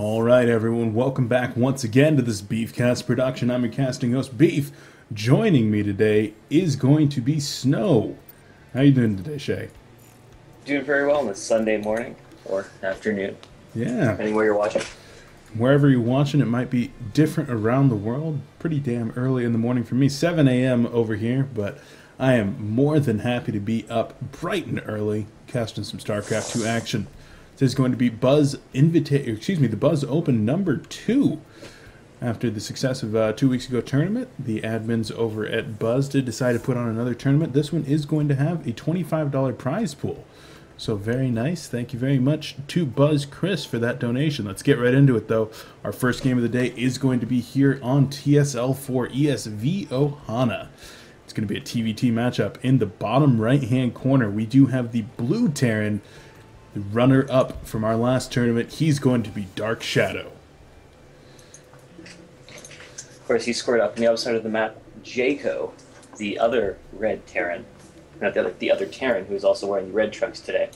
All right, everyone, welcome back once again to this Beefcast production. I'm your casting host, Beef. Joining me today is going to be Snow. How you doing today, Shay? Doing very well on this Sunday morning or afternoon, Yeah, depending where you're watching. wherever you're watching, it might be different around the world. Pretty damn early in the morning for me, 7 a.m. over here, but I am more than happy to be up bright and early, casting some StarCraft 2 action. This is going to be the Buzz Open number 2. After the success of 2 weeks ago tournament, the admins over at Buzz did decide to put on another tournament. This one is going to have a $25 prize pool. So very nice. Thank you very much to Buzz Chris for that donation. Let's get right into it, though. Our first game of the day is going to be here on TSL for ESV Ohana. It's going to be a TVT matchup. In the bottom right-hand corner, we do have the Blue Terran, the runner-up from our last tournament. He's going to be Darkshadow. Of course, he scored up on the other side of the map, JAJCO, the other red Terran. Not the other Terran, who's also wearing the red trunks today.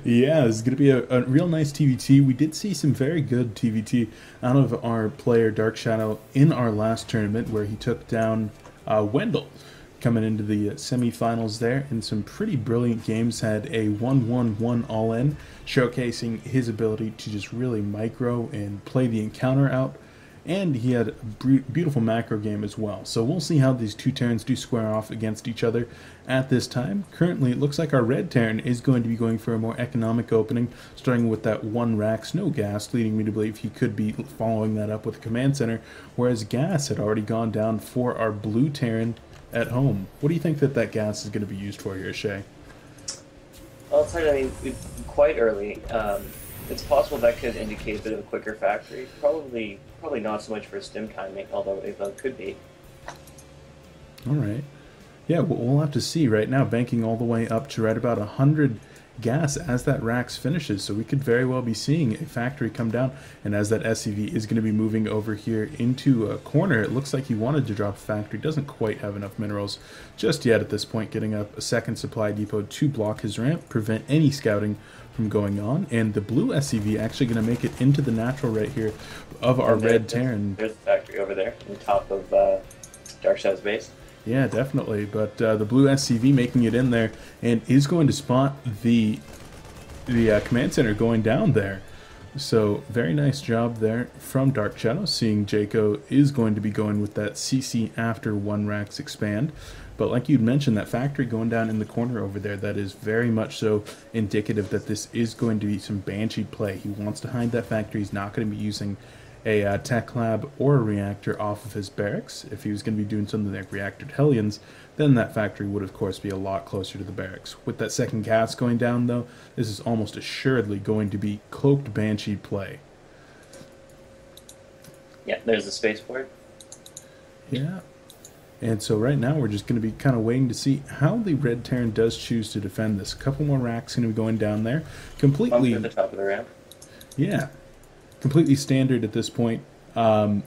Yeah, it's going to be a real nice TVT. We did see some very good TVT out of our player Darkshadow in our last tournament, where he took down Wendell, coming into the semifinals there in some pretty brilliant games. Had a 1-1-1 all-in, showcasing his ability to just really micro and play the encounter out. And he had a beautiful macro game as well. So we'll see how these two Terrans do square off against each other at this time. Currently, it looks like our red Terran is going to be going for a more economic opening, starting with that one Rax, no gas, leading me to believe he could be following that up with a command center, whereas gas had already gone down for our blue Terran at home. What do you think that gas is going to be used for here, Shay? Well, it's hard. I mean, quite early. It's possible that could indicate a bit of a quicker factory. Probably not so much for stim timing, although it could be. All right. Yeah, we'll have to see. Right now, banking all the way up to right about 100 gas as that Rax finishes, so we could very well be seeing a factory come down. And as that SCV is going to be moving over here into a corner, it looks like he wanted to drop a factory. Doesn't quite have enough minerals just yet at this point, getting up a second supply depot to block his ramp, prevent any scouting from going on. And the blue SCV actually going to make it into the natural right here of our red Terran. There's the factory over there on top of Darkshadow's base. Yeah, definitely. But the blue SCV making it in there and is going to spot the command center going down there. So very nice job there from Darkshadow. Seeing JAJCO is going to be going with that CC after one Rax expand. But like you'd mentioned, that factory going down in the corner over there, that is very much so indicative that this is going to be some Banshee play. He wants to hide that factory. He's not going to be using a tech lab or a reactor off of his barracks. If he was going to be doing something like reactored Hellions, then that factory would of course be a lot closer to the barracks. With that second gas going down though, this is almost assuredly going to be cloaked Banshee play. Yeah, there's the spaceport. Yeah. And so right now we're just going to be kind of waiting to see how the red Terran does choose to defend this. A couple more racks going to be going down there. Completely Bunker at the top of the ramp. Yeah. Completely standard at this point to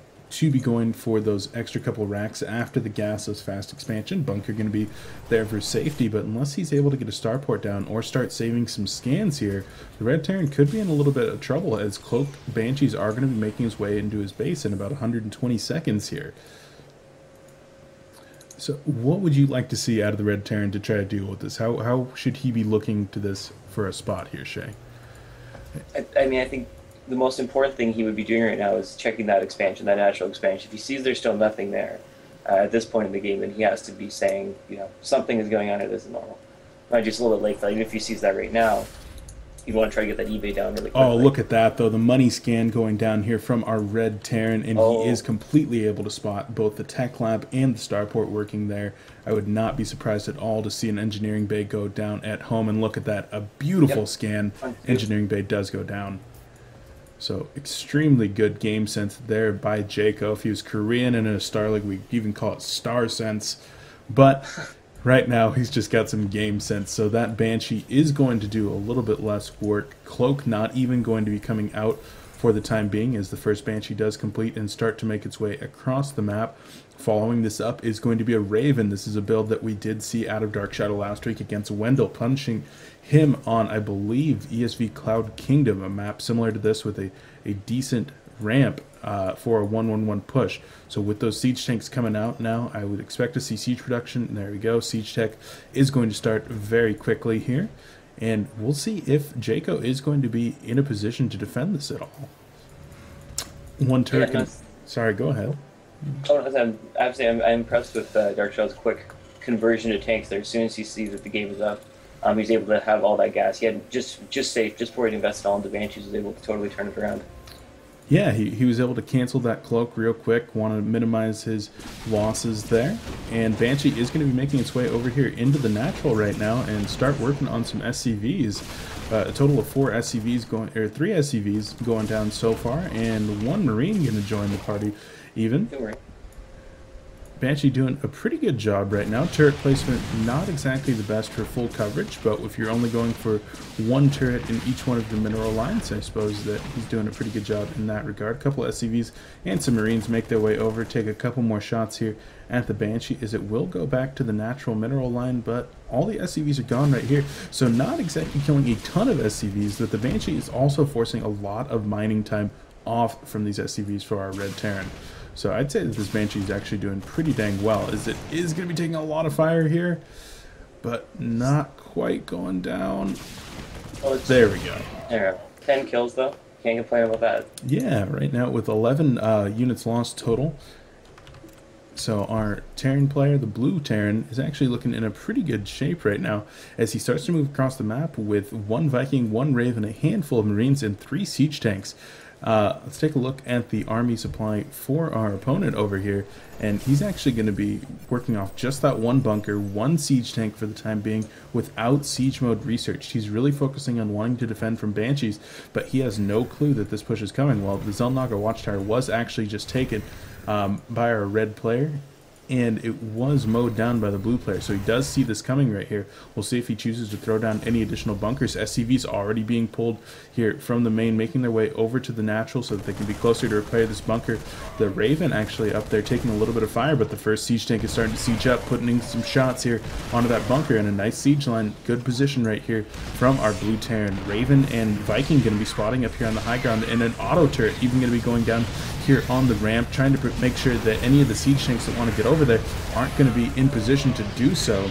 be going for those extra couple racks after the gasless fast expansion. Bunker going to be there for safety, but unless he's able to get a starport down or start saving some scans here, the red Terran could be in a little bit of trouble, as cloaked Banshees are going to be making his way into his base in about 120 seconds here. So what would you like to see out of the red Terran to try to deal with this? How should he be looking to this for a spot here, Shay? I mean, I think the most important thing he would be doing right now is checking that expansion, that natural expansion. If he sees there's still nothing there at this point in the game, then he has to be saying, you know, something is going on, it isn't normal. Might just a little bit late, even if he sees that right now, you want to try to get that eBay down really quickly. Oh, look at that, though. The money scan going down here from our red Terran, and he is completely able to spot both the tech lab and the starport working there. I would not be surprised at all to see an engineering bay go down at home, and look at that. A beautiful scan. Engineering bay does go down. So extremely good game sense there by JAJCO. If he was Korean and in a Star League, we'd even call it Star Sense. But right now, he's just got some game sense. So that Banshee is going to do a little bit less work. Cloak not even going to be coming out for the time being, as the first Banshee does complete and start to make its way across the map. Following this up is going to be a Raven. This is a build that we did see out of Darkshadow last week against Wendell, punishing him on, I believe, ESV Cloud Kingdom, a map similar to this with a decent ramp for a 1-1-1 push. So with those siege tanks coming out now, I would expect to see siege production. And there we go. Siege tech is going to start very quickly here. And we'll see if JAJCO is going to be in a position to defend this at all. One turret. Yeah, sorry, go ahead. I'm impressed with Darkshadow's quick conversion to tanks there. As soon as he sees that the game is up, he's able to have all that gas. He had just safe, just before he invested all into Banshees, was able to totally turn it around. Yeah, he was able to cancel that cloak real quick, want to minimize his losses there. And Banshee is going to be making its way over here into the natural right now and start working on some SCVs. A total of 4 SCVs going, or 3 SCVs going down so far, and 1 Marine going to join the party even. Banshee doing a pretty good job right now. Turret placement not exactly the best for full coverage, but if you're only going for 1 turret in each one of the mineral lines, I suppose that he's doing a pretty good job in that regard. A couple of SCVs and some Marines make their way over, take a couple more shots here at the Banshee, as it will go back to the natural mineral line, but all the SCVs are gone right here. So not exactly killing a ton of SCVs, but the Banshee is also forcing a lot of mining time off from these SCVs for our Red Terran. So I'd say that this Banshee is actually doing pretty dang well, as it is going to be taking a lot of fire here, but not quite going down. Oh, there we go. There, 10 kills though. Can't complain about that. Yeah, right now with 11 units lost total. So our Terran player, the blue Terran, is actually looking in a pretty good shape right now as he starts to move across the map with 1 Viking, 1 Raven, a handful of Marines, and 3 siege tanks. Let's take a look at the army supply for our opponent over here, and he's actually going to be working off just that 1 bunker, 1 siege tank for the time being, without siege mode researched. He's really focusing on wanting to defend from Banshees, but he has no clue that this push is coming. Well, the Zelnaga Watchtower was actually just taken by our red player, and it was mowed down by the blue player, so he does see this coming right here. We'll see if he chooses to throw down any additional bunkers. SCVs already being pulled here from the main, making their way over to the natural so that they can be closer to repair this bunker. The Raven actually up there taking a little bit of fire, but the first siege tank is starting to siege up, putting in some shots here onto that bunker, and a nice siege line. Good position right here from our blue Terran. Raven and Viking going to be spotting up here on the high ground, and an auto turret even going to be going down here on the ramp, trying to make sure that any of the siege tanks that want to get over there aren't going to be in position to do so.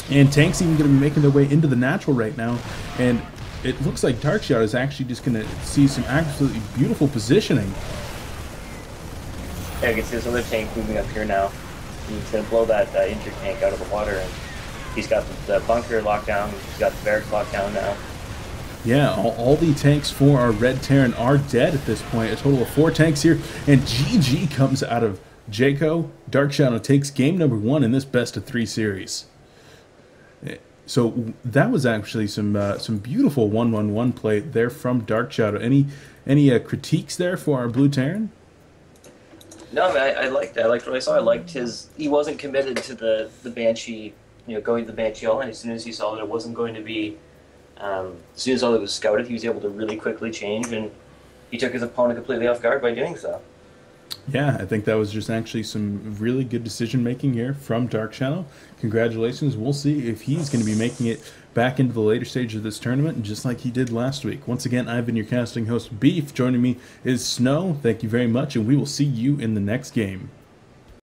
And tanks even going to be making their way into the natural right now, and it looks like Darkshadow is actually just going to see some absolutely beautiful positioning. Yeah, I can see this other tank moving up here now. He's going to blow that injured tank out of the water, and he's got the bunker locked down, he's got the barracks locked down now. Yeah, all the tanks for our Red Terran are dead at this point. A total of 4 tanks here, and GG comes out of JAJCO. Darkshadow takes game number 1 in this best-of-3 series. So that was actually some beautiful 1-1-1 play there from Darkshadow. Any critiques there for our Blue Terran? No, I mean, I liked it. I liked what I saw. I liked his. He wasn't committed to the Banshee, going to the Banshee all in. As soon as he saw that it wasn't going to be. As soon as all that was scouted, he was able to really quickly change, and he took his opponent completely off guard by doing so. Yeah, I think that was just actually some really good decision-making here from Darkshadow. Congratulations. We'll see if he's going to be making it back into the later stage of this tournament, just like he did last week. Once again, I've been your casting host, Beef. Joining me is Snow. Thank you very much, and we will see you in the next game.